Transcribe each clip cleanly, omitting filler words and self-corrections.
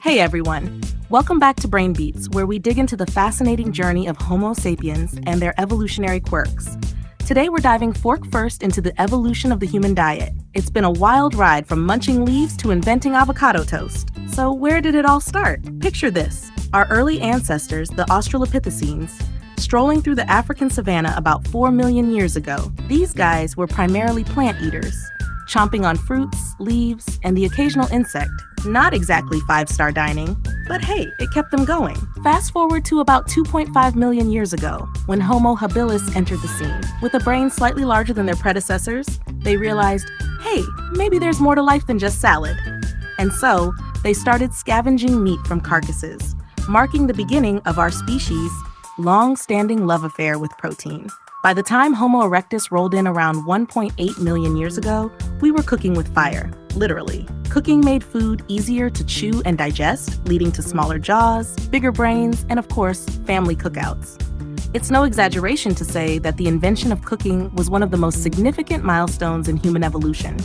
Hey everyone! Welcome back to Brain Beats, where we dig into the fascinating journey of Homo sapiens and their evolutionary quirks. Today we're diving fork first into the evolution of the human diet. It's been a wild ride from munching leaves to inventing avocado toast. So where did it all start? Picture this. Our early ancestors, the Australopithecines, strolling through the African savanna about 4 million years ago. These guys were primarily plant eaters, chomping on fruits, leaves, and the occasional insect. Not exactly five-star dining, but hey, it kept them going. Fast forward to about 2.5 million years ago, when Homo habilis entered the scene. With a brain slightly larger than their predecessors, they realized, hey, maybe there's more to life than just salad. And so, they started scavenging meat from carcasses, marking the beginning of our species' long-standing love affair with protein. By the time Homo erectus rolled in around 1.8 million years ago, we were cooking with fire, literally. Cooking made food easier to chew and digest, leading to smaller jaws, bigger brains, and of course, family cookouts. It's no exaggeration to say that the invention of cooking was one of the most significant milestones in human evolution.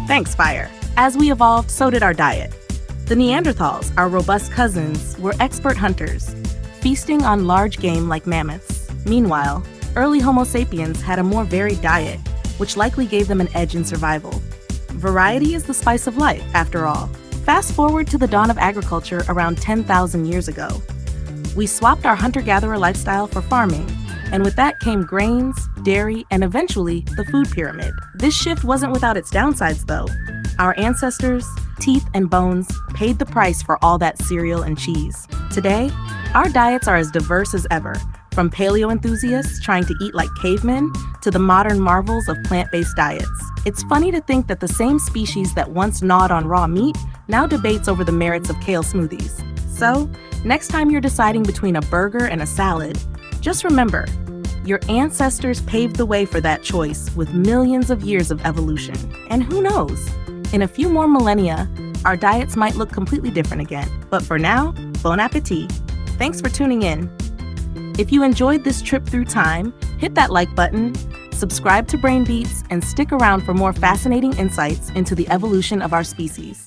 Thanks, fire. As we evolved, so did our diet. The Neanderthals, our robust cousins, were expert hunters, feasting on large game like mammoths. Meanwhile, early Homo sapiens had a more varied diet, which likely gave them an edge in survival. Variety is the spice of life, after all. Fast forward to the dawn of agriculture around 10,000 years ago. We swapped our hunter-gatherer lifestyle for farming, and with that came grains, dairy, and eventually the food pyramid. This shift wasn't without its downsides, though. Our ancestors, teeth and bones, paid the price for all that cereal and cheese. Today, our diets are as diverse as ever, from paleo enthusiasts trying to eat like cavemen to the modern marvels of plant-based diets. It's funny to think that the same species that once gnawed on raw meat now debates over the merits of kale smoothies. So, next time you're deciding between a burger and a salad, just remember, your ancestors paved the way for that choice with millions of years of evolution. And who knows? In a few more millennia, our diets might look completely different again. But for now, bon appetit. Thanks for tuning in. If you enjoyed this trip through time, hit that like button, subscribe to Brain Beats, and stick around for more fascinating insights into the evolution of our species.